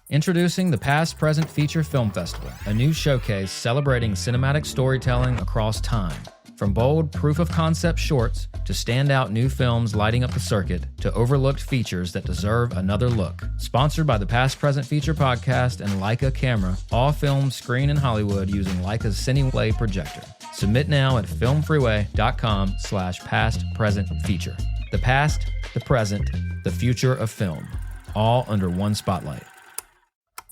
Introducing the Past Present Feature Film Festival, a new showcase celebrating cinematic storytelling across time. From bold proof-of-concept shorts to standout new films lighting up the circuit to overlooked features that deserve another look. Sponsored by the Past Present Feature podcast and Leica Camera, all films screen in Hollywood using Leica's CineWay projector. Submit now at filmfreeway.com/past-present-feature. The past, the present, the future of film, all under one spotlight.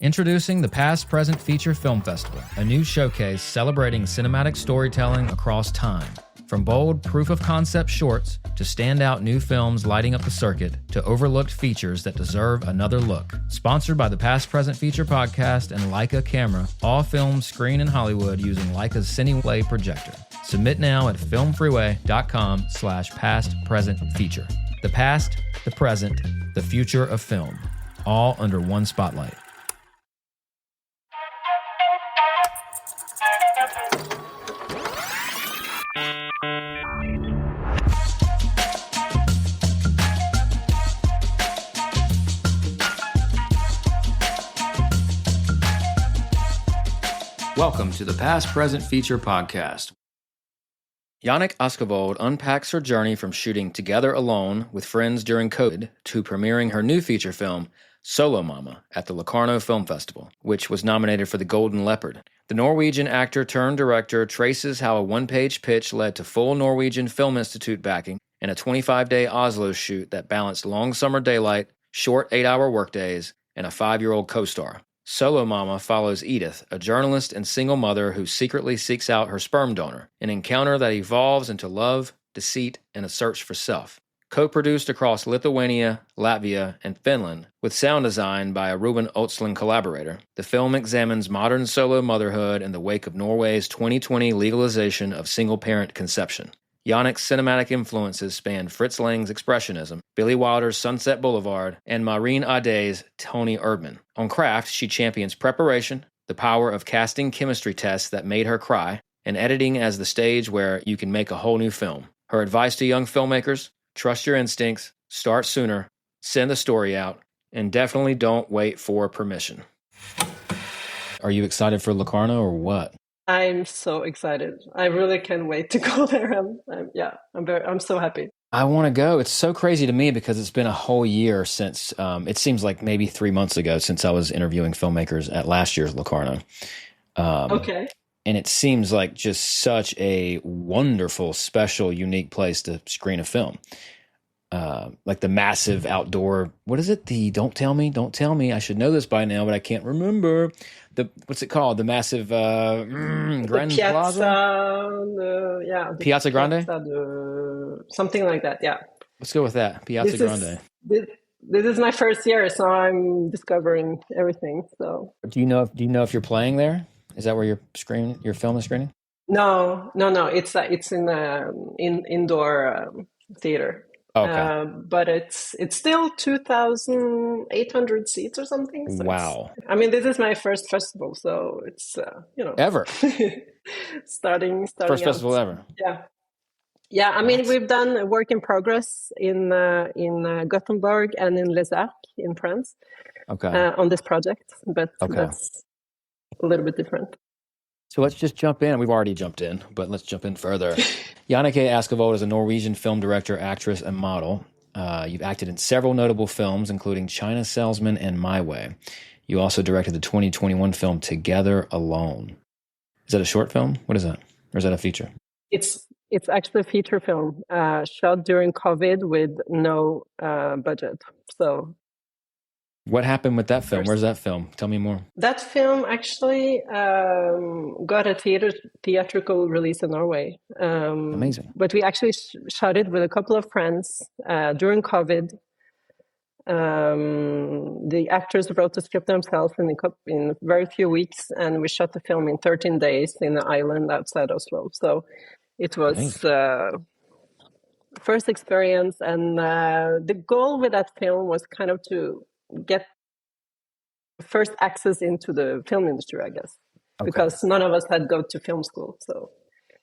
Introducing the Past Present Feature Film Festival, a new showcase celebrating cinematic storytelling across time. From bold proof-of-concept shorts to standout new films lighting up the circuit to overlooked features that deserve another look. Sponsored by the Past Present Feature podcast and Leica Camera, all films screen in Hollywood using Leica's CineWay projector. Submit now at filmfreeway.com/past-present-feature. The past, the present, the future of film, all under one spotlight. Welcome to the Past Present Feature podcast. Janicke Askevold unpacks her journey from shooting Together Alone with friends during COVID to premiering her new feature film, Solomamma, at the Locarno Film Festival, which was nominated for the Golden Leopard. The Norwegian actor-turned-director traces how a one-page pitch led to full Norwegian Film Institute backing and a 25-day Oslo shoot that balanced long summer daylight, short 8-hour workdays, and a 5-year-old co-star. Solomamma follows Edith, a journalist and single mother who secretly seeks out her sperm donor, an encounter that evolves into love, deceit, and a search for self. Co-produced across Lithuania, Latvia, and Finland, with sound design by a Ruben Östlund collaborator, the film examines modern solo motherhood in the wake of Norway's 2020 legalization of single-parent conception. Janicke's cinematic influences span Fritz Lang's Expressionism, Billy Wilder's Sunset Boulevard, and Mare's Toni Erdmann. On craft, she champions preparation, the power of casting chemistry tests that made her cry, and editing as the stage where you can make a whole new film. Her advice to young filmmakers: trust your instincts, start sooner, send the story out, and definitely don't wait for permission. Are you excited for Locarno or what? I'm so excited. I really can't wait to go there. I'm so happy. I want to go. It's so crazy to me because it's been a whole year since, it seems like maybe 3 months ago since I was interviewing filmmakers at last year's Locarno. Okay. And it seems like just such a wonderful, special, unique place to screen a film. Like the massive outdoor, what is it? Don't tell me. I should know this by now, but I can't remember. What's it called? The massive Grand Plaza? Piazza Grande? Something like that, yeah. Let's go with that, Piazza Grande. This is my first year, so I'm discovering everything. So, do you know if you're playing there? Is that where your film is screening? No. It's in indoor theater. Okay. But it's still 2,800 seats or something. So wow. I mean, this is my first festival, so it's ever starting first out. festival ever. Yeah. I mean, we've done a work in progress in Gothenburg and in Les Arcs in France. Okay. On this project, but okay. That's a little bit different. So let's just jump in. We've already jumped in, but let's jump in further. Janicke Askevold is a Norwegian film director, actress, and model. You've acted in several notable films, including China Salesman and My Way. You also directed the 2021 film Together Alone. Is that a short film? What is that? Or is that a feature? It's actually a feature film shot during COVID with no budget. So. What happened with that film? Where's that film? Tell me more. That film actually got a theatrical release in Norway. Amazing. But we actually shot it with a couple of friends during COVID. The actors wrote the script themselves in very few weeks, and we shot the film in 13 days in an island outside Oslo. So it was first experience, and the goal with that film was kind of to get first access into the film industry, I guess, because none of us had gone to film school. So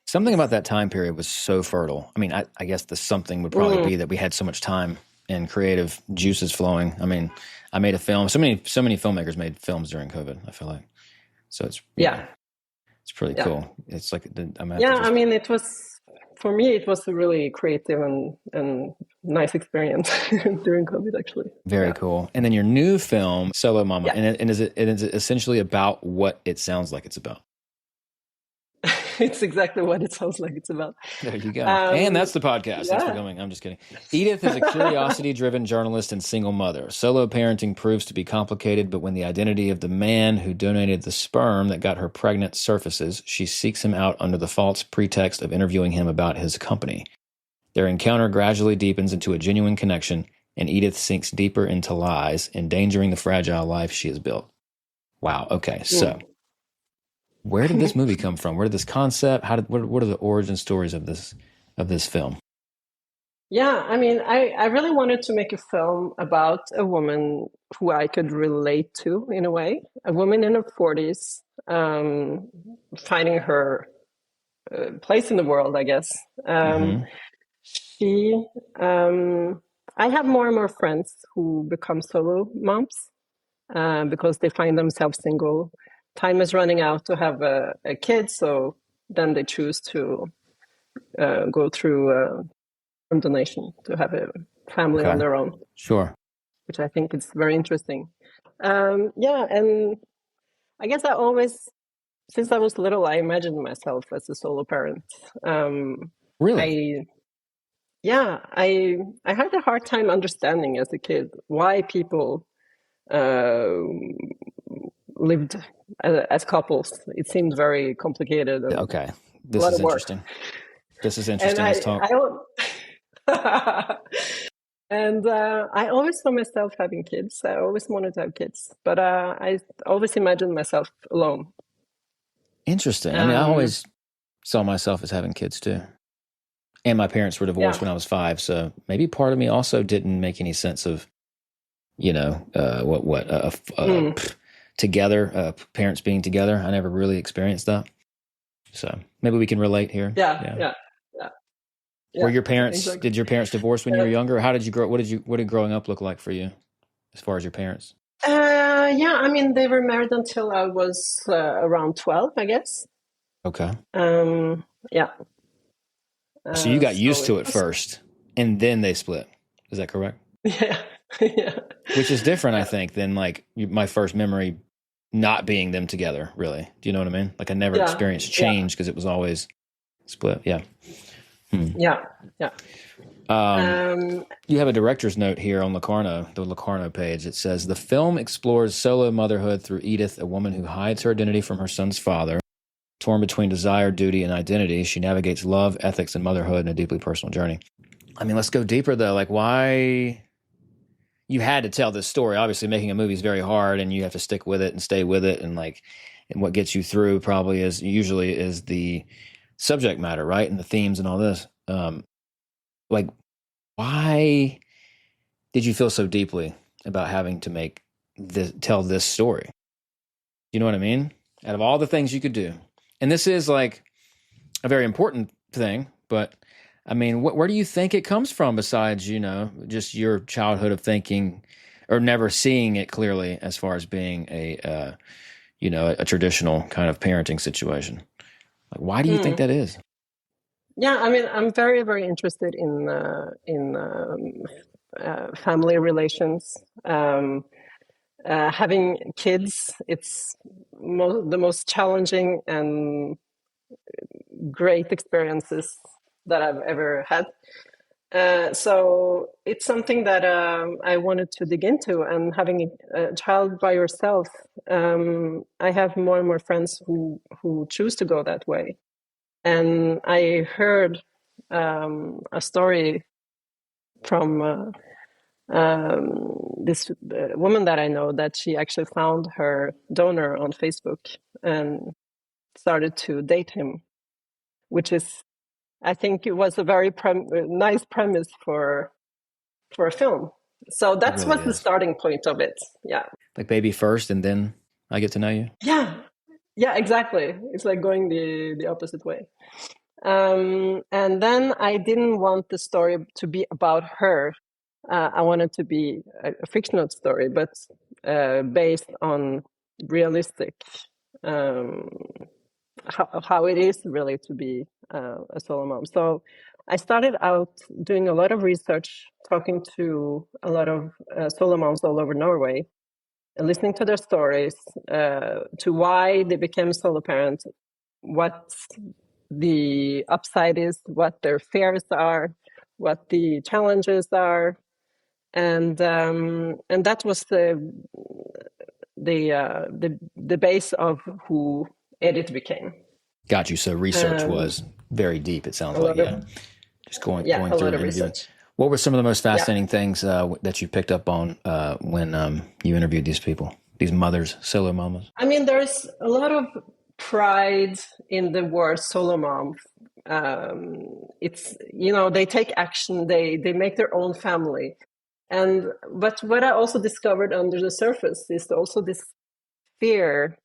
something about that time period was so fertile. I mean, I guess the something would probably be that we had so much time and creative juices flowing. I mean, I made a film. So many filmmakers made films during COVID, I feel like. So it's it's pretty cool. It's like I mean, it was, for me, it was a really creative and nice experience during COVID, actually. Very cool. And then your new film, Solomamma, and is it essentially about what it sounds like it's about? It's exactly what it sounds like it's about. There you go. And that's the podcast. Thanks for coming. I'm just kidding. Edith is a curiosity-driven journalist and single mother. Solo parenting proves to be complicated, but when the identity of the man who donated the sperm that got her pregnant surfaces, she seeks him out under the false pretext of interviewing him about his company. Their encounter gradually deepens into a genuine connection, and Edith sinks deeper into lies, endangering the fragile life she has built. Wow. Okay. So where did this movie come from? Where did this concept? What are the origin stories of this film? Yeah, I mean, I really wanted to make a film about a woman who I could relate to in a way. A woman in her 40s, finding her place in the world, I guess. I have more and more friends who become solo moms because they find themselves single. Time is running out to have a kid, so then they choose to go through donation to have a family on their own. Sure. Which I think is very interesting. And I guess I always, since I was little, I imagined myself as a solo parent. Really? I had a hard time understanding as a kid why people lived as couples. It seemed very complicated. Okay, this is interesting. This is interesting. Let's talk. And I always saw myself having kids. I always wanted to have kids, but I always imagined myself alone. Interesting. I mean, I always saw myself as having kids too. And my parents were divorced when I was 5, so maybe part of me also didn't make any sense of, together, parents being together. I never really experienced that. So maybe we can relate here. Yeah. Were your parents, did your parents divorce when you were younger? How did you grow? What did growing up look like for you as far as your parents? I mean, they were married until I was around 12, I guess. Okay. So you got used to it first, and then they split. Is that correct? Yeah. Which is different, I think, than like my first memory not being them together, really. Do you know what I mean? Like I never experienced change because it was always split. Yeah. Yeah. You have a director's note here on Locarno, the Locarno page. It says, the film explores solo motherhood through Edith, a woman who hides her identity from her son's father. Torn between desire, duty, and identity, she navigates love, ethics, and motherhood in a deeply personal journey. I mean, let's go deeper, though. Like, why you had to tell this story? Obviously, making a movie is very hard, and you have to stick with it and stay with it. And what gets you through probably usually is the subject matter, right? And the themes and all this. Why did you feel so deeply about having to tell this story? You know what I mean? Out of all the things you could do. And this is like a very important thing, but I mean, where do you think it comes from besides, just your childhood of thinking or never seeing it clearly as far as being a traditional kind of parenting situation? Like, why do you think that is? Yeah, I mean, I'm very, very interested in family relations. Having kids, it's the most challenging and great experiences that I've ever had. So it's something that I wanted to dig into. And having a child by yourself, I have more and more friends who choose to go that way. And I heard a story from this woman that I know, that she actually found her donor on Facebook and started to date him, which is, I think it was a very nice premise for a film. So that's really the starting point of it. Yeah. Like baby first and then I get to know you? Yeah, exactly. It's like going the opposite way. And then I didn't want the story to be about her. I wanted to be a fictional story, but based on realistic how it is really to be a solo mom. So I started out doing a lot of research, talking to a lot of solo moms all over Norway, and listening to their stories, to why they became solo parents, what the upside is, what their fears are, what the challenges are, and that was the base of who Edith became. Got you. So research was very deep, it sounds like. Yeah. Just going through and interviewing. Research. What were some of the most fascinating things that you picked up on when you interviewed these people, these mothers, solo mamas? I mean, there's a lot of pride in the word solo mom. It's, they take action, they make their own family. But what I also discovered under the surface is also this fear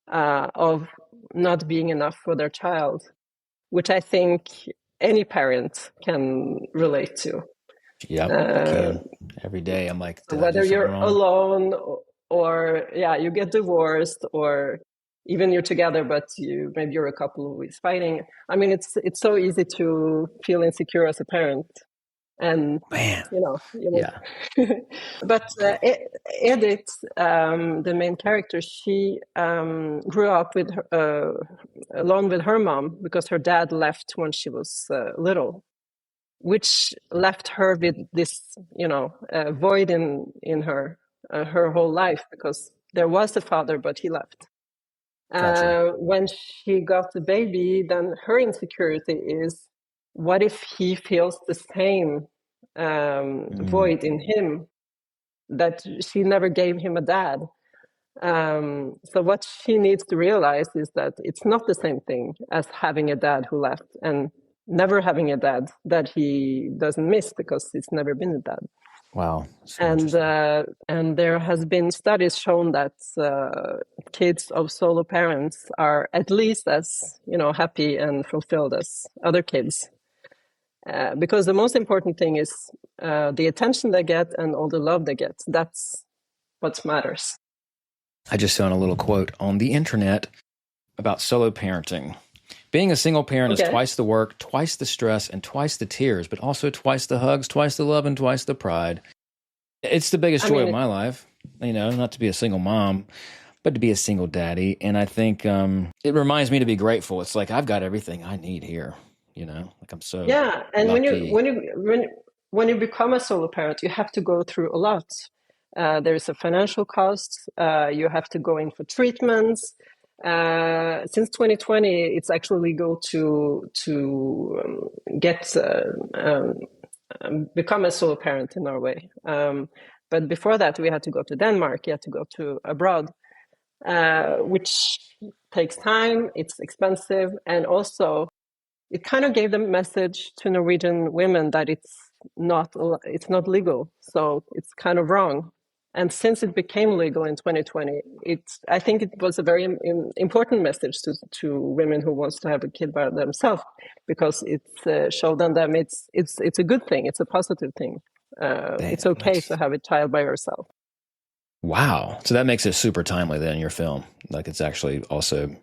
of not being enough for their child, which I think any parent can relate to. Yeah, I can. Every day I'm like, whether you're alone or you get divorced, or even you're together, but maybe you're a couple who is fighting. I mean, it's so easy to feel insecure as a parent. And man, yeah. But Edith, the main character, she grew up with alone with her mom because her dad left when she was little, which left her with this void in her whole life, because there was a father but he left. Gotcha. When she got the baby, then her insecurity is, what if he feels the same void in him, that she never gave him a dad? So what she needs to realize is that it's not the same thing as having a dad who left, and never having a dad that he doesn't miss because it's never been a dad. Wow. And there has been studies shown that kids of solo parents are at least as happy and fulfilled as other kids, because the most important thing is the attention they get and all the love they get. That's what matters. I just found a little quote on the internet about solo parenting. Being a single parent is twice the work, twice the stress, and twice the tears, but also twice the hugs, twice the love, and twice the pride. It's the biggest joy of my life, not to be a single mom, but to be a single daddy. And I think it reminds me to be grateful. It's like, I've got everything I need here, like I'm so and lucky. when you become a solo parent, you have to go through a lot. There's a financial cost. You have to go in for treatments. Since 2020, it's actually legal to get become a solo parent in Norway. But before that, we had to go to Denmark. You had to go to abroad, which takes time. It's expensive, and also it kind of gave the message to Norwegian women that it's not legal. So it's kind of wrong. And since it became legal in 2020, I think it was a very important message to women who wants to have a kid by themselves, because it showed them it's a good thing, it's a positive thing. It's okay to have a child by yourself. Wow! So that makes it super timely then in your film. Like, it's actually also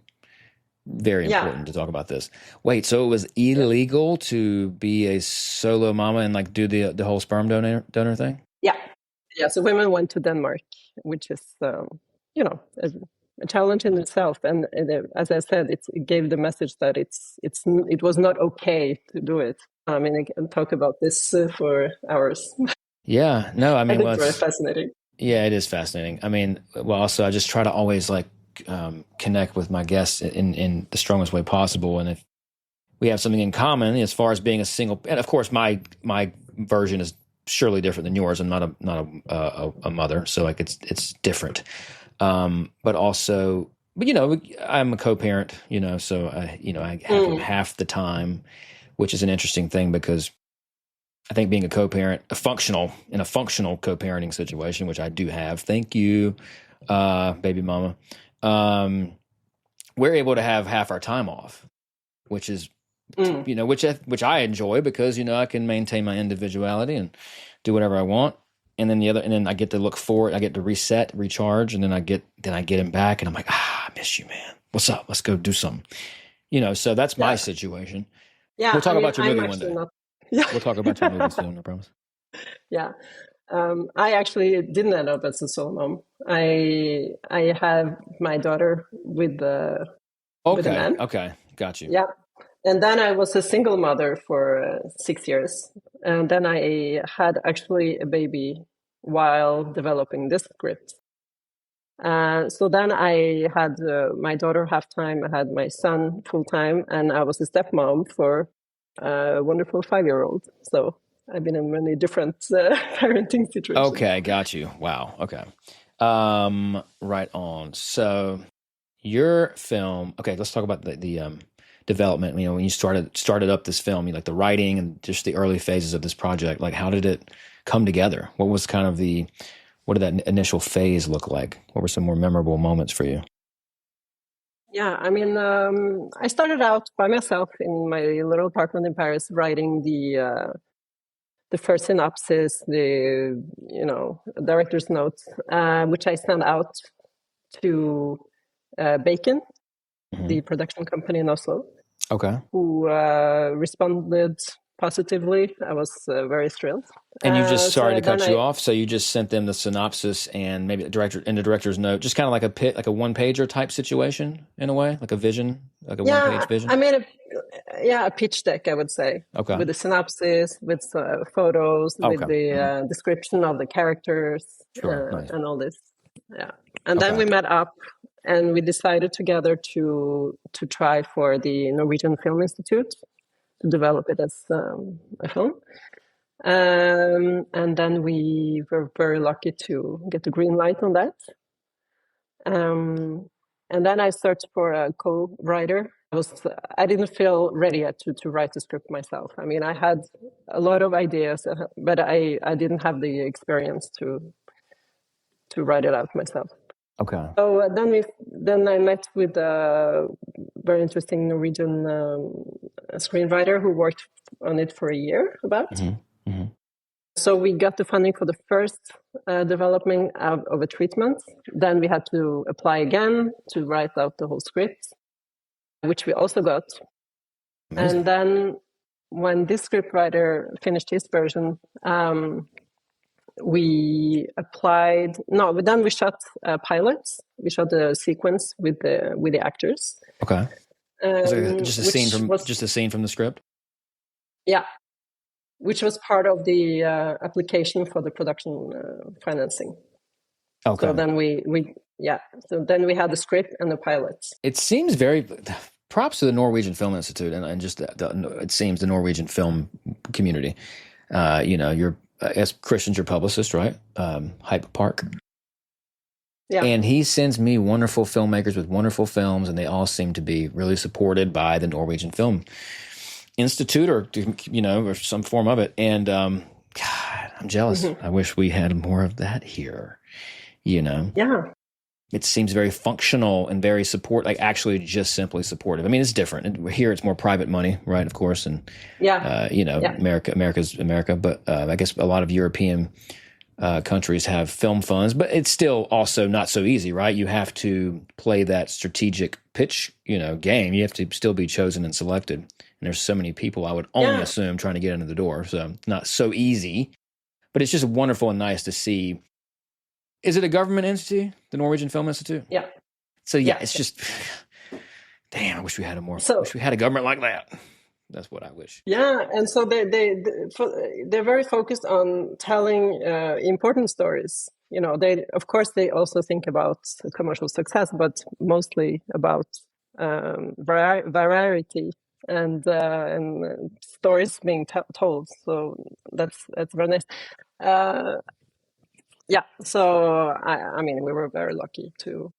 very important to talk about this. Wait, so it was illegal to be a solo mama and like do the whole sperm donor thing? Yeah, so women went to Denmark, which is, a challenge in itself. And as I said, it gave the message that it was not okay to do it. I mean, I can talk about this for hours. Yeah, no, I mean, it's very fascinating. Yeah, it is fascinating. I mean, well, also I just try to always connect with my guests in the strongest way possible, and if we have something in common as far as being a single, and of course my version is surely different than yours. I'm not a mother, so like it's different. But also, I'm a co-parent, so I have half the time, which is an interesting thing because I think being a co-parent, in a functional co-parenting situation, which I do have, thank you, baby mama, we're able to have half our time off, which is Mm. you know, which I enjoy because, you know, I can maintain my individuality and do whatever I want. And then I get to look forward, I get to reset, recharge, and then I get him back and I'm like, I miss you, man. What's up? Let's go do something. You know, so that's my situation. Yeah. We'll talk about your I'm movie one day. Yeah. We'll talk about your movie soon, I promise. Yeah. I actually didn't end up as a solo mom. I have my daughter with a man. Okay. Got you. Yeah. And then I was a single mother for 6 years. And then I had actually a baby while developing this script. So then I had my daughter half-time, I had my son full-time, and I was a stepmom for a wonderful 5-year-old. So I've been in many different parenting situations. Okay, got you. Wow. Okay. Right on. So your film, okay, let's talk about the development. You know, when you started up this film, like the writing and just the early phases of this project, like how did it come together? What was kind of what did that initial phase look like? What were some more memorable moments for you? Yeah, I mean, I started out by myself in my little apartment in Paris, writing the first synopsis, the director's notes, which I sent out to Bacon, the production company in Oslo. Okay. Who responded positively. I was very thrilled. And you just, sorry to cut you off, so you just sent them the synopsis and maybe the director's note, just kind of like a one-pager type situation in a way, like a vision, like a one-page vision? I made a pitch deck, I would say, with the synopsis, with photos, with the description of the characters, nice. And all this. Yeah. And then we met up and we decided together to try for the Norwegian Film Institute to develop it as a film. And then we were very lucky to get the green light on that. And then I searched for a co-writer. I didn't feel ready yet to write the script myself. I mean, I had a lot of ideas, but I didn't have the experience to write it out myself. Okay. So then I met with a very interesting Norwegian screenwriter who worked on it for a year about. Mm-hmm. Mm-hmm. So we got the funding for the first development of a treatment. Then we had to apply again to write out the whole script, which we also got. Amazing. And then when this scriptwriter finished his version, we applied. No, but then we shot pilots. We shot the sequence with the actors. Okay. Just a scene from the script. Yeah, which was part of the application for the production financing. Okay. So then So then we had the script and the pilots. It seems very. Props to the Norwegian Film Institute and just it seems the Norwegian film community. You're. As Christian's your publicist, right? Hype Park. Yeah. And he sends me wonderful filmmakers with wonderful films, and they all seem to be really supported by the Norwegian Film Institute or some form of it. And God, I'm jealous. Mm-hmm. I wish we had more of that here, Yeah. It seems very functional and very actually just simply supportive. I mean, it's different. Here it's more private money, right? Of course. And, America's America. But I guess a lot of European countries have film funds, but it's still also not so easy, right? You have to play that strategic pitch, game. You have to still be chosen and selected. And there's so many people, I would only assume, trying to get into the door. So not so easy, but it's just wonderful and nice to see. Is it a government entity, the Norwegian Film Institute? Yeah. So it's just, damn, I wish we had wish we had a government like that. That's what I wish. Yeah, and so they're very focused on telling important stories. Of course they also think about commercial success, but mostly about variety and stories being told. So that's very nice. Yeah, so I mean, we were very lucky to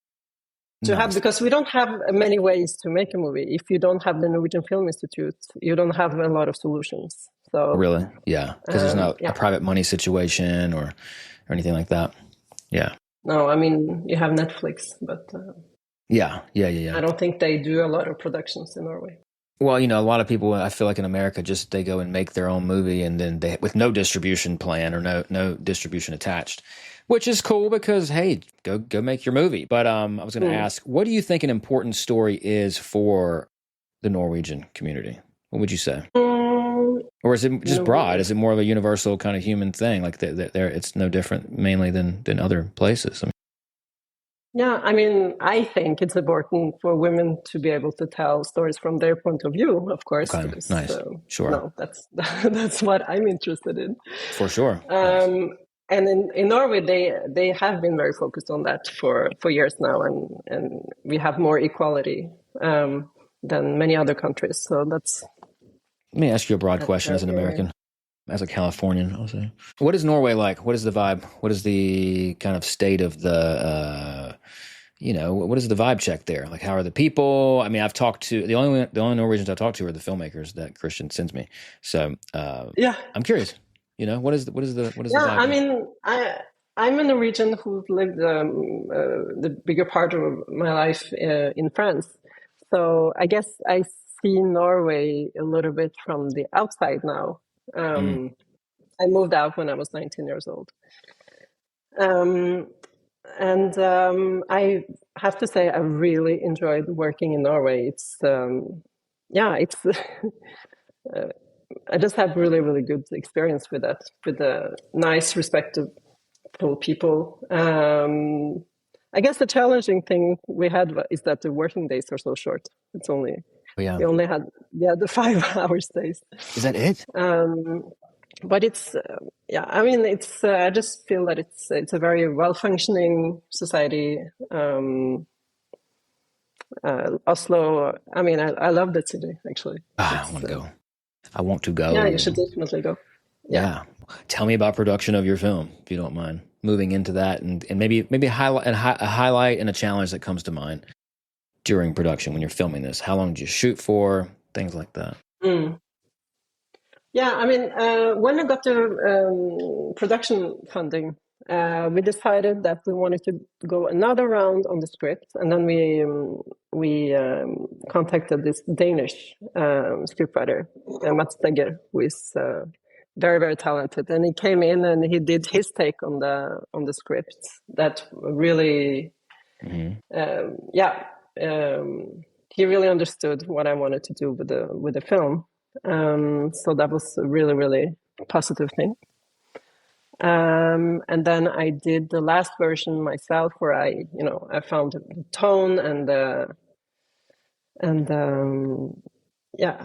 have, because we don't have many ways to make a movie. If you don't have the Norwegian Film Institute, you don't have a lot of solutions. So really, yeah, because there's not a private money situation or anything like that. Yeah. No, I mean you have Netflix, but yeah. I don't think they do a lot of productions in Norway. Well, a lot of people, I feel like in America, just they go and make their own movie, and then they with no distribution plan or no distribution attached, which is cool because hey, go make your movie. But I was going to ask, what do you think an important story is for the Norwegian community? What would you say? Or is it just broad? Is it more of a universal kind of human thing? Like there, it's no different mainly than other places. Yeah, I mean, I think it's important for women to be able to tell stories from their point of view, of course. Okay, Because, nice. Sure. No, that's what I'm interested in. For sure. Nice. And in Norway, they have been very focused on that for years now, and we have more equality than many other countries. So that's. Let me ask you a broad question as an American. As a Californian, I'll say. What is Norway like? What is the vibe? What is the kind of state of the, what is the vibe check there? Like, how are the people? I mean, I've talked to, the only Norwegians I've talked to are the filmmakers that Christian sends me. So, I'm curious, what is the vibe? I mean, I'm a Norwegian who lived the bigger part of my life in France. So I guess I see Norway a little bit from the outside now. I moved out when I was 19 years old. I have to say I really enjoyed working in Norway. It's I just had really, really good experience with that, with the nice, respectful people. I guess the challenging thing we had is that the working days are so short. It's only we only had the 5 hours days. Is that it? But it's I mean, it's I just feel that it's a very well functioning society. Oslo, I mean, I love that city actually. I want to go. I want to go. Yeah, you should definitely go. Yeah. Tell me about production of your film, if you don't mind. Moving into that and maybe a highlight and a challenge that comes to mind during production when you're filming this. How long did you shoot for? Things like that. Yeah, I mean, when I got the production funding, we decided that we wanted to go another round on the script, and then we contacted this Danish scriptwriter, Mats Stegger, who is very, very talented, and he came in and he did his take on the script. That really, he really understood what I wanted to do with the film. So that was a really, really positive thing. And then I did the last version myself, where I found the tone and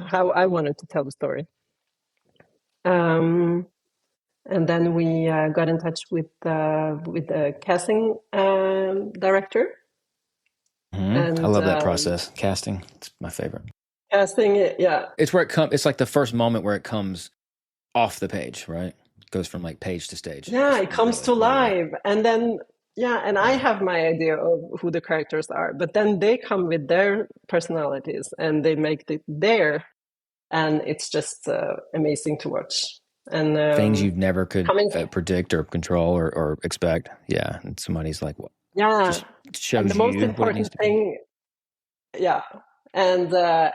how I wanted to tell the story. And then we got in touch with the casting director. And, I love that process. Casting, it's my favorite. Casting, yeah. It's where it comes. It's like the first moment where it comes off the page, right? It goes from like page to stage. Yeah, it comes to life, and then and I have my idea of who the characters are, but then they come with their personalities and they make it there, and it's just amazing to watch. And things you never could predict or control or expect. Yeah, and somebody's like, "What?" Yeah, just shows and the most important thing. Yeah. And the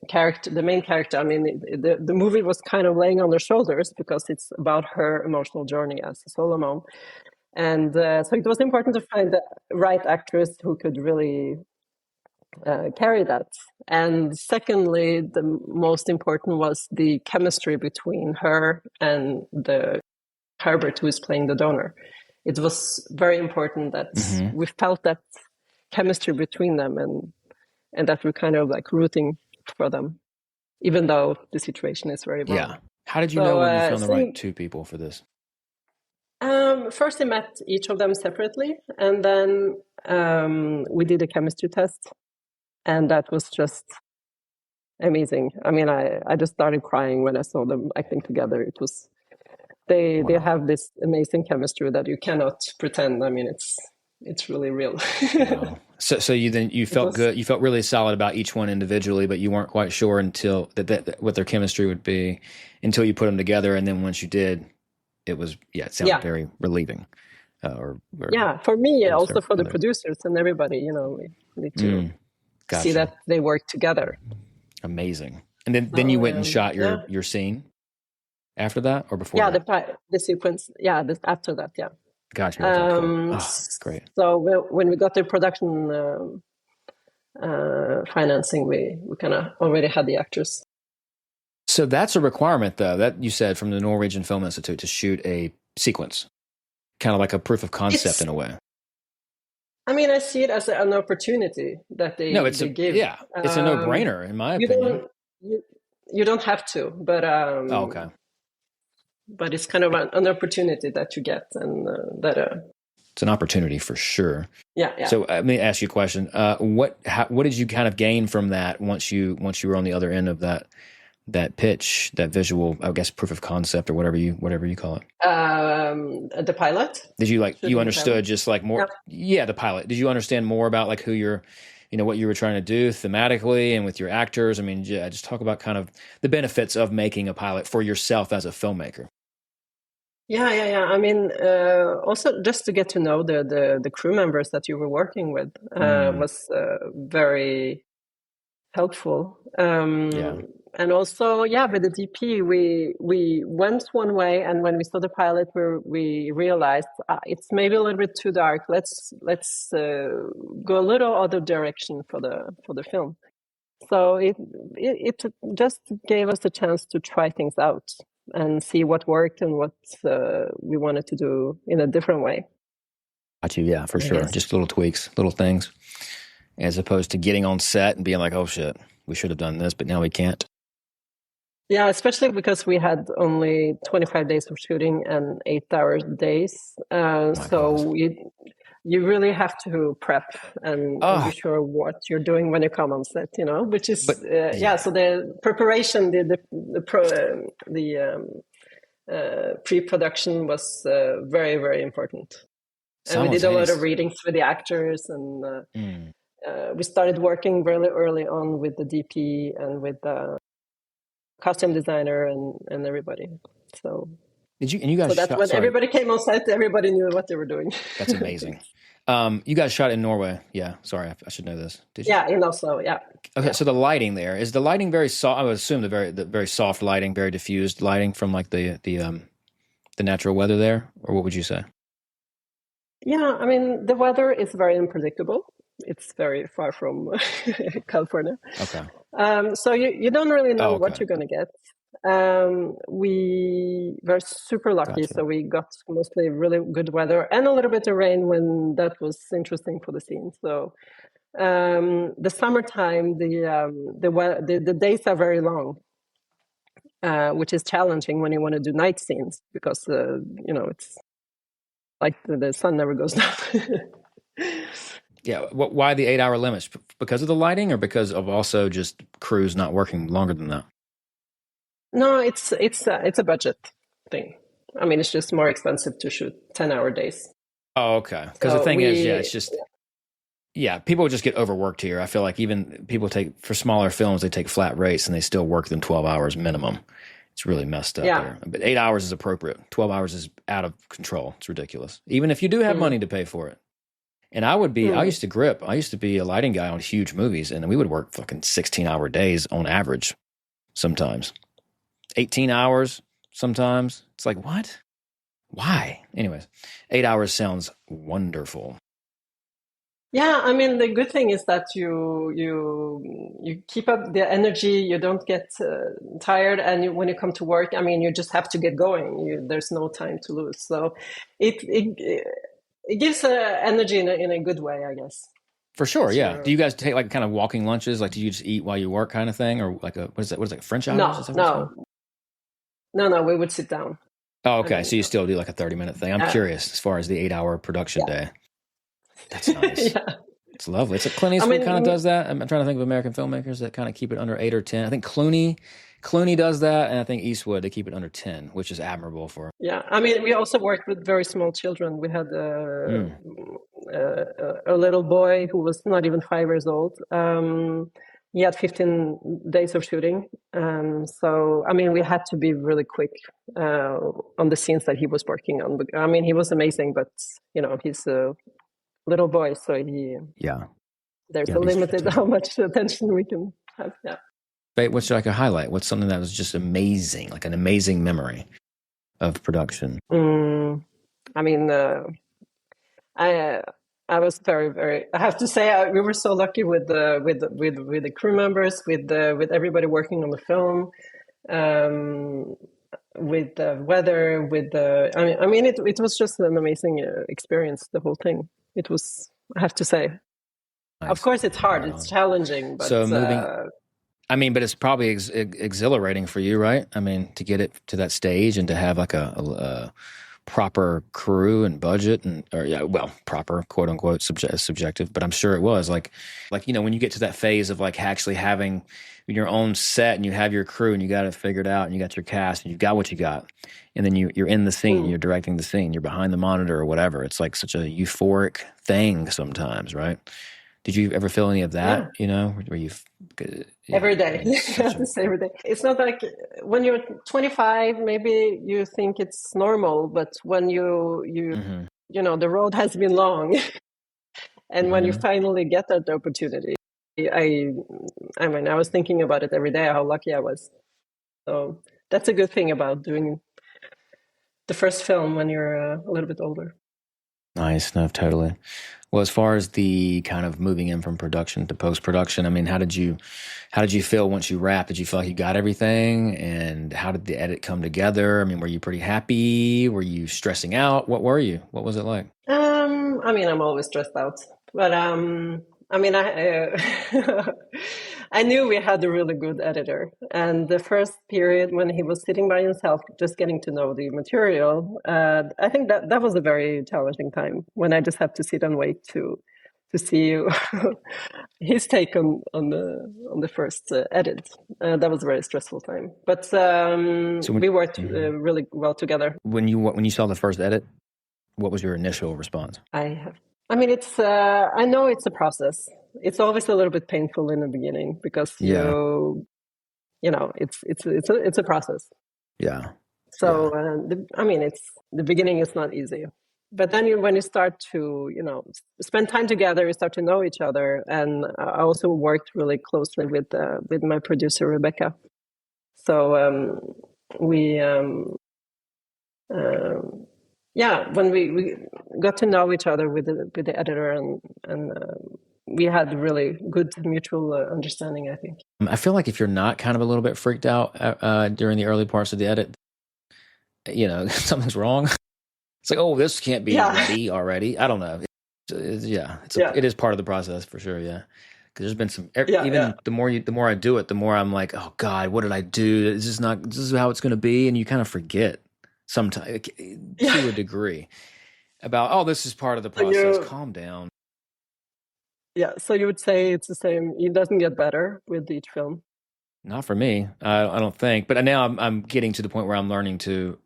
character, the main character. I mean, the movie was kind of laying on their shoulders because it's about her emotional journey as a solo mom, and so it was important to find the right actress who could really carry that. And secondly, the most important was the chemistry between her and the Herbert, who is playing the donor. It was very important that we felt that chemistry between them, and that we're kind of like rooting for them, even though the situation is very bad. Yeah. How did you know when you found the right two people for this? First I met each of them separately, and then we did a chemistry test, and that was just amazing. I mean, I just started crying when I saw them acting together. It was they have this amazing chemistry that you cannot pretend. I mean, it's really real. Wow. So you felt good. You felt really solid about each one individually, but you weren't quite sure until that what their chemistry would be until you put them together. And then once you did, it was it sounded very relieving. For me, also for the producers and everybody. We need to see that they work together. Amazing. And then you went and shot your scene after that or before that? Yeah, the sequence. Yeah, after that, yeah. Gotcha. Okay, cool. Great. So when we got the production financing, we kind of already had the actors. So that's a requirement, though, that you said from the Norwegian Film Institute to shoot a sequence, kind of like a proof of concept in a way. I mean, I see it as an opportunity that they give. Yeah, it's a no-brainer, in my opinion. You don't have to, but okay. But it's kind of an opportunity that you get, and it's an opportunity for sure. Yeah. So let me ask you a question. What did you kind of gain from that once you were on the other end of that pitch, that visual, I guess, proof of concept or whatever you call it? The pilot. Did you understood just like more? Yeah, the pilot. Did you understand more about like who you're, what you were trying to do thematically and with your actors? I mean, just talk about kind of the benefits of making a pilot for yourself as a filmmaker. Yeah. I mean, also just to get to know the crew members that you were working with was very helpful. And also, with the DP, we went one way, and when we saw the pilot, we realized it's maybe a little bit too dark. Let's go a little other direction for the film. So it just gave us a chance to try things out and see what worked and what we wanted to do in a different way. Got you, yeah, for sure. Just little tweaks, little things, as opposed to getting on set and being like, oh shit, we should have done this, but now we can't. Yeah, especially because we had only 25 days of shooting and 8-hour days. So you really have to prep and be sure what you're doing when you come on set, which is, so the preparation, the pre-production was very, very important. And we did a lot of readings with the actors, and we started working really early on with the DP and with the costume designer and everybody. So you guys? So that's when everybody came on set. Everybody knew what they were doing. That's amazing. You guys shot in Norway. Yeah, sorry, I should know this. Did you? Yeah, in Oslo. Yeah. Okay, so the lighting there, is the lighting very soft? I would assume the very soft lighting, very diffused lighting from like the natural weather there, or what would you say? Yeah, I mean, the weather is very unpredictable. It's very far from California. Okay. So you don't really know what you're going to get. We were super lucky, so we got mostly really good weather and a little bit of rain when that was interesting for the scene. So the summertime, the days are very long, which is challenging when you want to do night scenes because it's like the sun never goes down. Yeah, why the 8-hour limits? Because of the lighting, or because of also just crews not working longer than that? No, it's a budget thing. I mean, it's just more expensive to shoot 10-hour days. Oh, okay. Because the thing is, it's just people just get overworked here. I feel like even people for smaller films, they take flat rates and they still work them 12 hours minimum. It's really messed up there. But 8 hours is appropriate. 12 hours is out of control. It's ridiculous. Even if you do have money to pay for it. And I used to be a lighting guy on huge movies, and we would work fucking 16-hour days on average sometimes. 18 hours sometimes. It's like, what? Why? Anyways, 8 hours sounds wonderful. Yeah, I mean, the good thing is that you keep up the energy, you don't get tired, and when you come to work, I mean, you just have to get going. There's no time to lose. So it gives energy in a good way, I guess. For sure, yeah. Do you guys take like kind of walking lunches? Like, do you just eat while you work kind of thing? Or like what is it, French hours? No, we would sit down. Oh, okay. So you still do like a 30-minute thing. I'm curious as far as the 8-hour production day. That's nice. It's lovely. It's Clint Eastwood kind of does that. I'm trying to think of American filmmakers that kind of keep it under 8 or 10. I think Clooney does that, and I think Eastwood, they keep it under 10, which is admirable for. Yeah, I mean, we also worked with very small children. We had a little boy who was not even 5 years old. He had 15 days of shooting. So, I mean, we had to be really quick on the scenes that he was working on. I mean, he was amazing, but, he's a little boy, so he... Yeah. there's a limit how much attention we can have. Yeah. But what's like a highlight? What's something that was just amazing, like an amazing memory of production? I mean, I was very. I have to say, we were so lucky with the crew members, with everybody working on the film, with the weather, with the. I mean, it was just an amazing experience. The whole thing. It was. I have to say. Nice. Of course, it's hard. It's challenging. But, so moving. I mean, but it's probably exhilarating for you, right? I mean, to get it to that stage and to have like a proper crew and budget proper, quote unquote, subjective, but I'm sure it was like, you know, when you get to that phase of like actually having your own set and you have your crew and you got it figured out and you got your cast and you've got what you got. And then you're in the scene, you're directing the scene, you're behind the monitor or whatever. It's like such a euphoric thing sometimes, right? Did you ever feel any of that? Yeah. You know, where you've every day. Every day. It's not like when you're 25, maybe you think it's normal, but when you know, the road has been long, and when you finally get that opportunity, I mean, I was thinking about it every day, how lucky I was. So that's a good thing about doing the first film when you're a little bit older. Nice, no, totally. Well, as far as the kind of moving in from production to post-production, I mean, how did you feel once you wrapped? Did you feel like you got everything? And how did the edit come together? I mean, were you pretty happy? Were you stressing out? What were you? What was it like? I mean, I'm always stressed out, but I mean, I knew we had a really good editor, and the first period when he was sitting by himself, just getting to know the material, I think that was a very challenging time when I just have to sit and wait to see his take on the first edit. That was a very stressful time, but we worked really well together. When you saw the first edit, what was your initial response? I mean, I know it's a process. It's always a little bit painful in the beginning because you know, it's a process. Yeah. So I mean, the beginning is not easy, but then when you start to, you know, spend time together, you start to know each other. And I also worked really closely with my producer Rebecca. So when we got to know each other with the editor and we had really good mutual understanding, I think. I feel like if you're not kind of a little bit freaked out during the early parts of the edit, you know, something's wrong. It's like, oh, this can't be ready already. I don't know. It is part of the process for sure. Yeah. Because there's been some, the more I do it, the more I'm like, oh God, what did I do? This is how it's going to be. And you kind of forget sometimes to a degree about, oh, this is part of the process. Calm down. Yeah. So you would say it's the same. It doesn't get better with each film. Not for me. I don't think, but now I'm getting to the point where I'm learning to,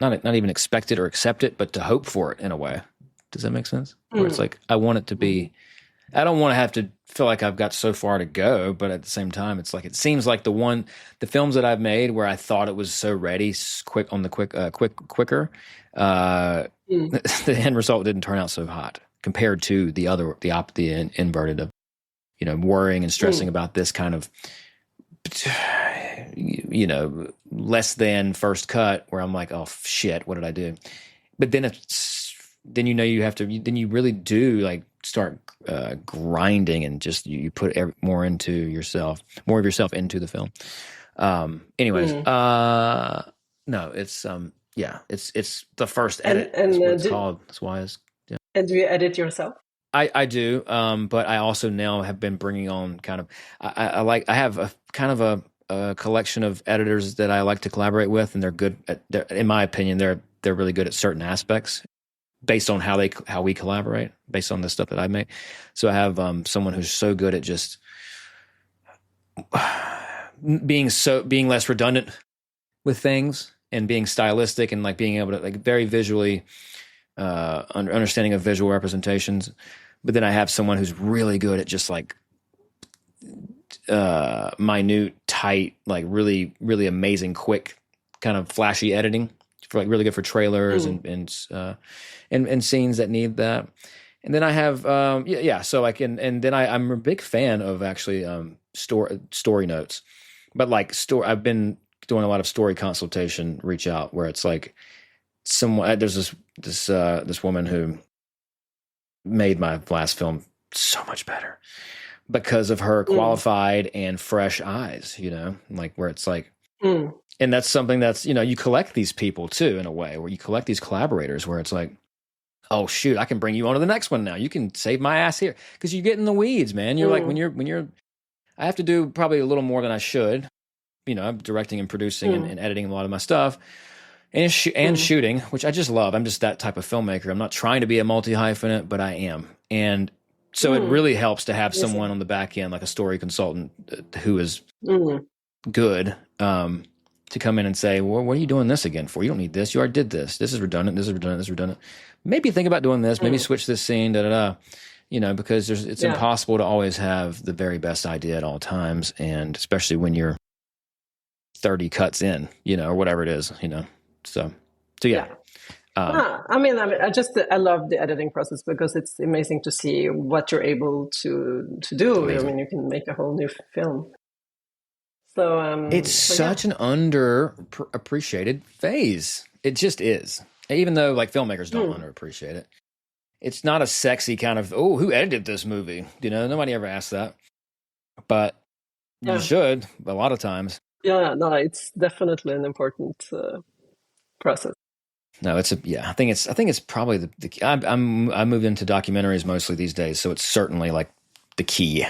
not even expect it or accept it, but to hope for it in a way. Does that make sense? Where it's like, I want it to be, I don't want to have to feel like I've got so far to go, but at the same time, it's like, it seems like the films that I've made where I thought it was so ready, quicker, the end result didn't turn out so hot compared to the inverted of, you know, worrying and stressing about this kind of, you know, less than first cut where I'm like, oh shit, what did I do? But then you know, you really do like start grinding and just you put more of yourself into the film. Anyways, no, it's it's the first edit. And that's what it's called. That's why it's. Yeah. And do you edit yourself? I do, but I also now have been bringing on kind of. I have a kind of a collection of editors that I like to collaborate with, and they're good in my opinion. They're really good at certain aspects based on how we collaborate, based on the stuff that I make. So I have someone who's so good at just being less redundant with things and being stylistic and like being able to like very visually understanding of visual representations. But then I have someone who's really good at just like minute, tight, like really, really amazing, quick, kind of flashy editing for like really good for trailers and scenes that need that. And then I have, yeah. So like, and then I'm a big fan of actually story notes, but like I've been doing a lot of story consultation, reach out, where it's like someone. There's this woman who made my last film so much better because of her qualified and fresh eyes. Like where it's like, and that's something that's you collect these people too in a way where you collect these collaborators where it's like, oh shoot, I can bring you on to the next one now. You can save my ass here because you get in the weeds, man. You're like when you're. I have to do probably a little more than I should. I'm directing and producing and editing a lot of my stuff, and shooting, which I just love. I'm just that type of filmmaker. I'm not trying to be a multi-hyphenate, but I am, and so it really helps to have someone on the back end, like a story consultant, who is good. To come in and say, well, what are you doing this again for? You don't need this. You already did this. This is redundant. This is redundant. This is redundant. Maybe think about doing this. Maybe switch this scene, because it's impossible to always have the very best idea at all times. And especially when you're 30 cuts in, or whatever it is, so yeah. I love the editing process because it's amazing to see what you're able to do. You can make a whole new film. So it's such an underappreciated phase. It just is. Even though like filmmakers don't underappreciate it. It's not a sexy kind of, oh, who edited this movie? Nobody ever asks that. But you should a lot of times. Yeah, no, it's definitely an important process. No, I think it's probably I moved into documentaries mostly these days, so it's certainly like the key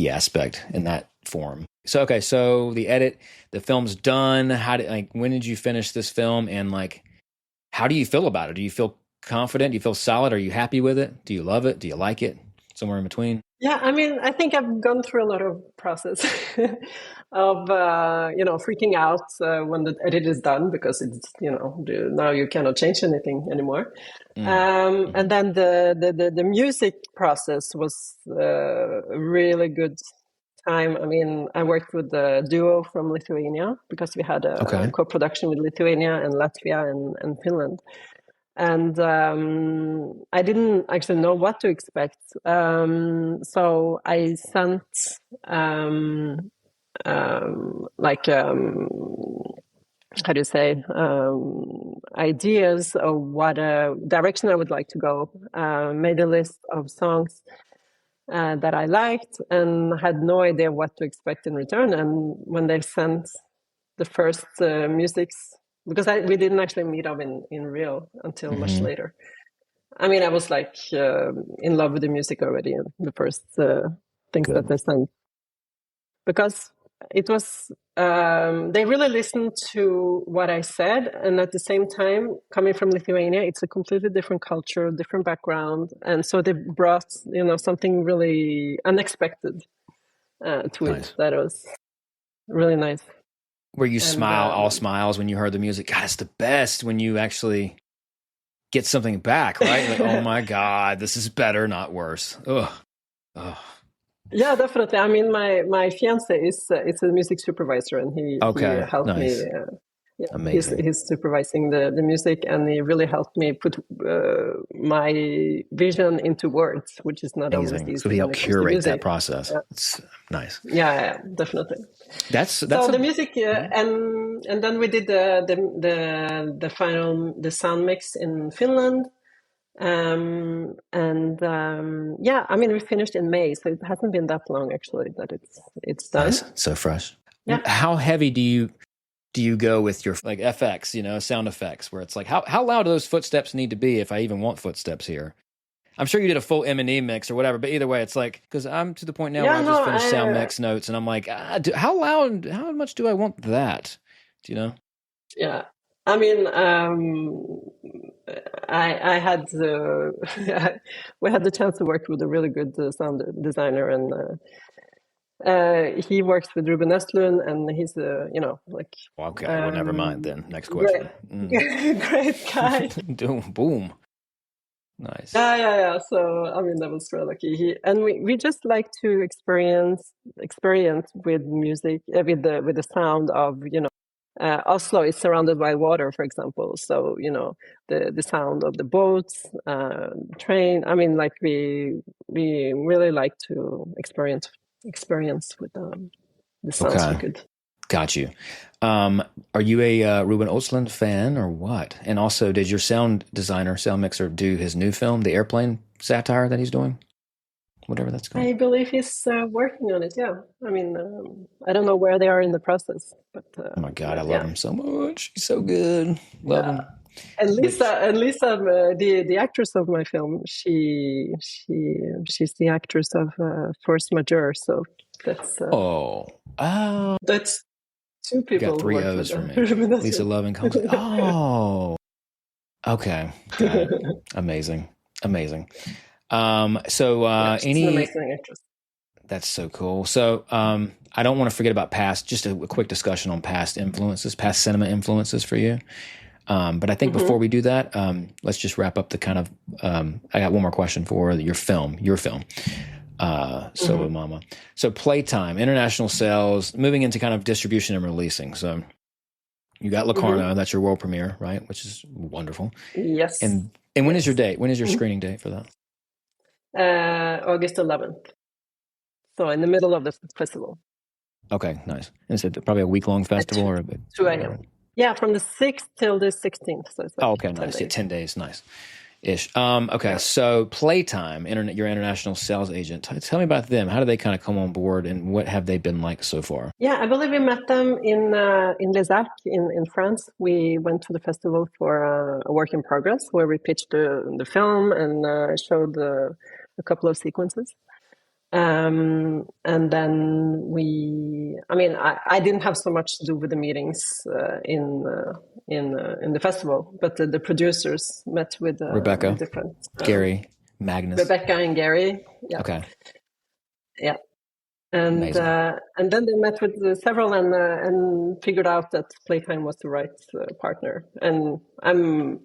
aspect in that form. So okay, so the edit, the film's done. When did you finish this film, and like, how do you feel about it? Do you feel confident? Do you feel solid? Are you happy with it? Do you love it? Do you like it? Somewhere in between? Yeah, I think I've gone through a lot of process of freaking out when the edit is done because it's now you cannot change anything anymore. And then the music process was a really good time. I worked with the duo from Lithuania because we had a co-production with Lithuania and Latvia and Finland. And I didn't actually know what to expect. So I sent ideas of what direction I would like to go. Made a list of songs that I liked and had no idea what to expect in return. And when they sent the first musics, because we didn't actually meet up in real until much later. I was like in love with the music already in the first things that they sent. Because it was, they really listened to what I said. And at the same time, coming from Lithuania, it's a completely different culture, different background. And so they brought, something really unexpected to it. That was really nice. Where you smile, all smiles when you heard the music. God, it's the best when you actually get something back, right? Like, oh my God, this is better, not worse. Ugh. Yeah, definitely. My fiance is a music supervisor, and he helped me. Amazing. He's supervising the music, and he really helped me put my vision into words, which is not always easy. So he helped curate that process. Yeah. It's nice. Yeah, definitely. That's the music, and then we did the final sound mix in Finland. We finished in May, so it hasn't been that long actually that it's done. Nice. So fresh. Yeah. How heavy do you go with your like FX, sound effects, where it's like how loud do those footsteps need to be if I even want footsteps here? I'm sure you did a full M&E mix or whatever, but either way, it's like, because I'm to the point now where I just finished sound mix notes, and I'm like, how loud? How much do I want that? Do you know? Yeah. I had we had the chance to work with a really good sound designer, and he works with Ruben Östlund, and he's like. Okay, well, never mind then. Next question. Great guy. Boom. Nice. Yeah. So that was really lucky. We just like to experience with music with the sound of Oslo is surrounded by water, for example. So, you know, the sound of the boats, train. I mean, like we really like to experience with the sounds we Okay. could. Got you. Are you a Ruben Östlund fan or what? And also, did your sound designer, sound mixer, do his new film, the airplane satire that he's doing? Whatever that's called. I believe he's working on it. Yeah. I mean, I don't know where they are in the process, but Oh my God, I love yeah. him so much. He's so good. Love him. And Lisa, the actress of my film, she's the actress of Force Majeure. So that's that's two You people got who 3 worked O's with for me. Lisa Love and Contact. Oh, okay. Got it. Amazing. So she's an amazing actress. That's so cool. So I don't want to forget about just a quick discussion on past cinema influences for you. But I think before we do that, let's just wrap up the kind of, I got one more question for your film, Solomamma. So Playtime, international sales, moving into kind of distribution and releasing. So you got Locarno, that's your world premiere, right? Which is wonderful. Yes. And when is your date? When is your screening date for that? August 11th. So in the middle of the festival. Okay, nice. And is it probably a week-long festival or a bit? 2 a.m. Yeah, from the 6th till the 16th. So it's like okay, nice. Yeah, 10 days, nice-ish. Okay, so Playtime, your international sales agent. Tell me about them. How do they kind of come on board, and what have they been like so far? Yeah, I believe we met them in Les Arcs in France. We went to the festival for a work in progress where we pitched the film and showed a couple of sequences. And then I didn't have so much to do with the meetings in the festival, but the producers met with Rebecca, different Gary, Magnus, Rebecca and Gary. Yeah. Okay. Yeah. And then they met with several and figured out that Playtime was the right partner. And I'm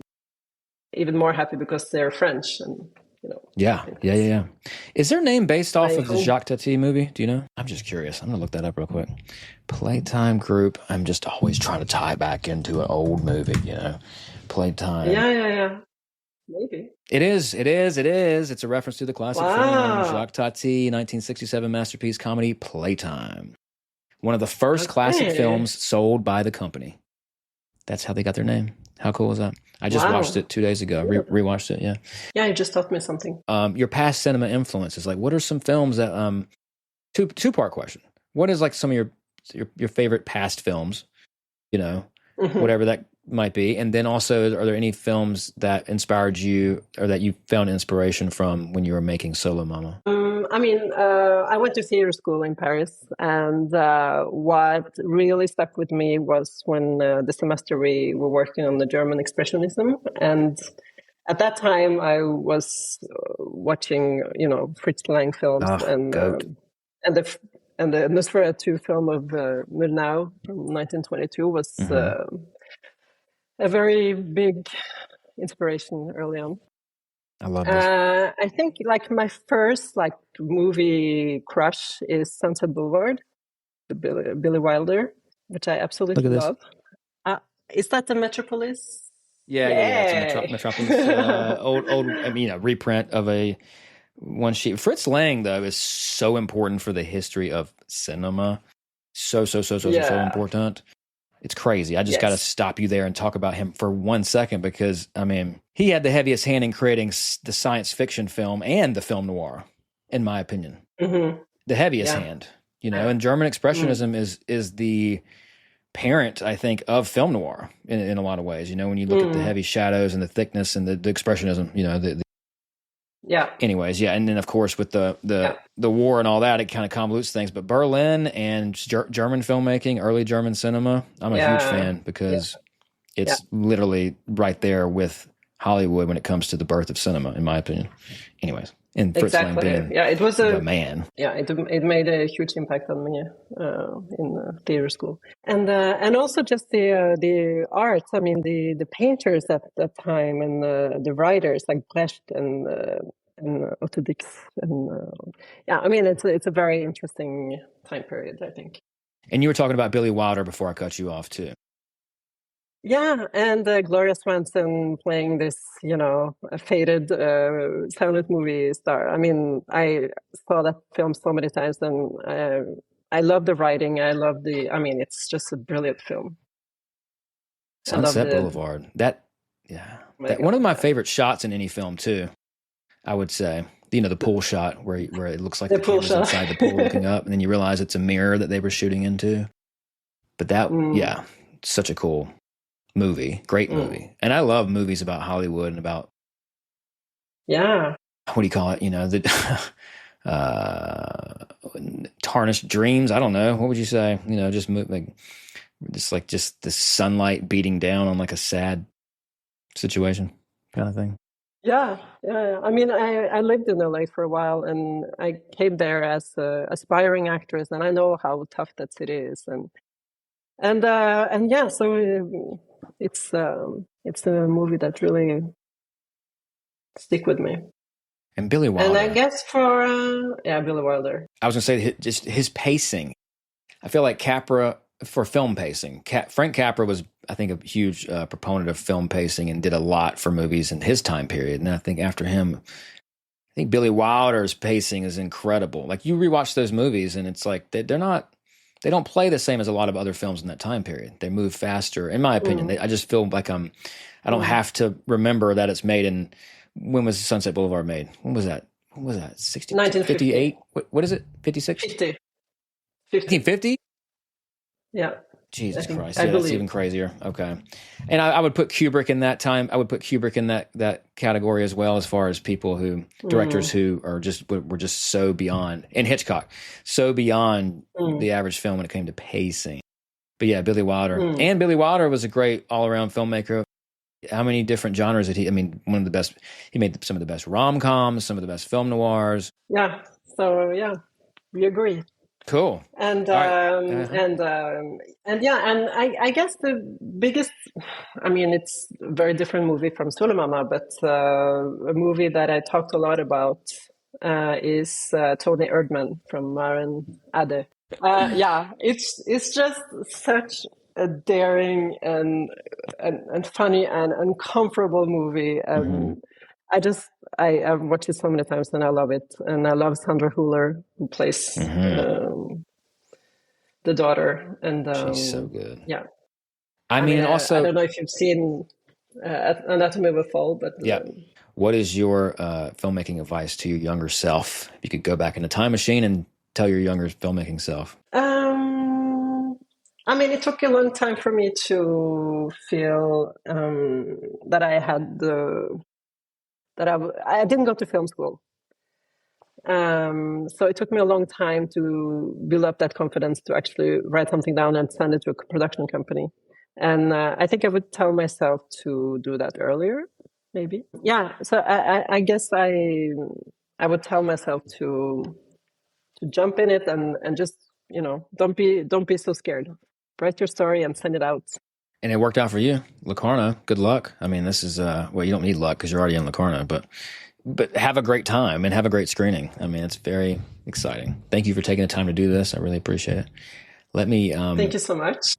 even more happy because they're French and. Yeah. Is their name based off of the Jacques Tati movie? Do you know? I'm just curious. I'm going to look that up real quick. Playtime Group. I'm just always trying to tie back into an old movie, Playtime. Yeah. Maybe. It is. It's a reference to the classic film, Jacques Tati, 1967 masterpiece comedy, Playtime. One of the first classic films sold by the company. That's how they got their name. How cool is that? I just watched it 2 days ago. Rewatched it, yeah. Yeah, you just taught me something. Your past cinema influences, like what are some films that two-part question. What is like some of your favorite past films, whatever that might be, and then also are there any films that inspired you or that you found inspiration from when you were making Solomamma? I went to theater school in Paris, and what really stuck with me was when the semester we were working on the German expressionism, and at that time I was watching, Fritz Lang films and the Nosferatu film of Murnau from 1922 was a very big inspiration early on. I love this. I think like my first movie crush is Sunset Boulevard, the Billy Wilder, which I absolutely love. Is that the Metropolis? Yeah. It's a Metropolis old reprint of a one sheet. Fritz Lang though is so important for the history of cinema. So important. It's crazy. I just got to stop you there and talk about him for 1 second because, he had the heaviest hand in creating the science fiction film and the film noir, in my opinion. The heaviest hand, and German expressionism is the parent, I think, of film noir in a lot of ways. When you look at the heavy shadows and the thickness and the expressionism, Anyways, and then of course with the war and all that, it kind of convolutes things. But Berlin and German filmmaking, early German cinema, I'm a huge fan because it's literally right there with Hollywood when it comes to the birth of cinema, in my opinion. Anyways, and Fritz Lang being it was the man. Yeah, it made a huge impact on me in theater school, and also just the art. The painters at that time and the writers like Brecht and Otto Dix, and it's a very interesting time period, I think. And you were talking about Billy Wilder before I cut you off too. Yeah, and Gloria Swanson playing this, a faded silent movie star. I mean, I saw that film so many times, and I love the writing. I love it's just a brilliant film. Sunset Boulevard. That one of my favorite shots in any film too, I would say. The pool shot where it looks like the camera's inside the pool looking up, and then you realize it's a mirror that they were shooting into. But that, such a cool movie. Great movie. And I love movies about Hollywood and about, what do you call it? The tarnished dreams. I don't know. What would you say? Just the sunlight beating down on like a sad situation kind of thing. Yeah. I mean, I lived in LA for a while, and I came there as an aspiring actress, and I know how tough that city is, so it's a movie that really stick with me. And Billy Wilder. And I guess for Billy Wilder. I was gonna say just his pacing. I feel like Capra for film pacing. Frank Capra was, I think, a huge proponent of film pacing and did a lot for movies in his time period. And I think after him, I think Billy Wilder's pacing is incredible. Like you rewatch those movies and it's like they don't play the same as a lot of other films in that time period. They move faster, in my opinion. I just feel like I don't have to remember that it's made in. When was Sunset Boulevard made? When was that? 1958? What is it? 56? 50. 1950? Yeah. Jesus Christ. Yeah, that's even crazier. Okay. And I would put Kubrick in that time. I would put Kubrick in that category as well, as far as directors who were just so beyond, and Hitchcock, so beyond the average film when it came to pacing. But yeah, Billy Wilder. And Billy Wilder was a great all-around filmmaker. How many different genres did he? I mean, one of the best. He made some of the best rom-coms, some of the best film noirs. Yeah. So we agree. Cool. And I guess the biggest. I mean, it's a very different movie from Solomamma, but a movie that I talked a lot about is Toni Erdmann from Maren, Edith. It's just such a daring and funny and uncomfortable movie. I've watched it so many times and I love it. And I love Sandra Hüller, who plays the daughter. And she's so good. Yeah. I mean, also, I don't know if you've seen Anatomy of a Fall, but what is your filmmaking advice to your younger self? If you could go back in a time machine and tell your younger filmmaking self. I mean, it took a long time for me to feel that I had I didn't go to film school. So it took me a long time to build up that confidence to actually write something down and send it to a production company. And I think I would tell myself to do that earlier, maybe. Yeah. So I guess I would tell myself to jump in it and just, don't be so scared. Write your story and send it out. And it worked out for you. Locarno, good luck. I mean, this is, you don't need luck because you're already in Locarno, but have a great time and have a great screening. I mean, it's very exciting. Thank you for taking the time to do this. I really appreciate it. Thank you so much.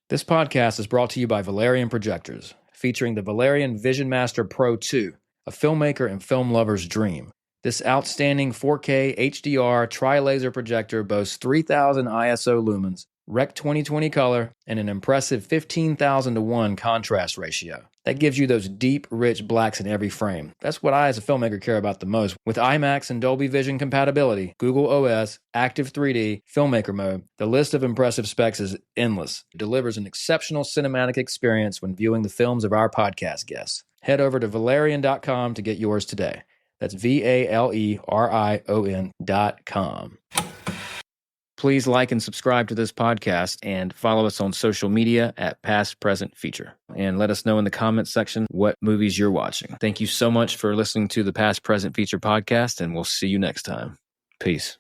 This podcast is brought to you by Valerian Projectors, featuring the Valerian Vision Master Pro 2, a filmmaker and film lover's dream. This outstanding 4K HDR tri-laser projector boasts 3,000 ISO lumens, Rec 2020 color, and an impressive 15,000:1 contrast ratio. That gives you those deep, rich blacks in every frame. That's what I as a filmmaker care about the most. With IMAX and Dolby Vision compatibility, Google OS, Active 3D, Filmmaker Mode, the list of impressive specs is endless. It delivers an exceptional cinematic experience when viewing the films of our podcast guests. Head over to Valerian.com to get yours today. That's VALERION.com. Please like and subscribe to this podcast and follow us on social media at Past Present Feature. And let us know in the comments section what movies you're watching. Thank you so much for listening to the Past Present Feature podcast, and we'll see you next time. Peace.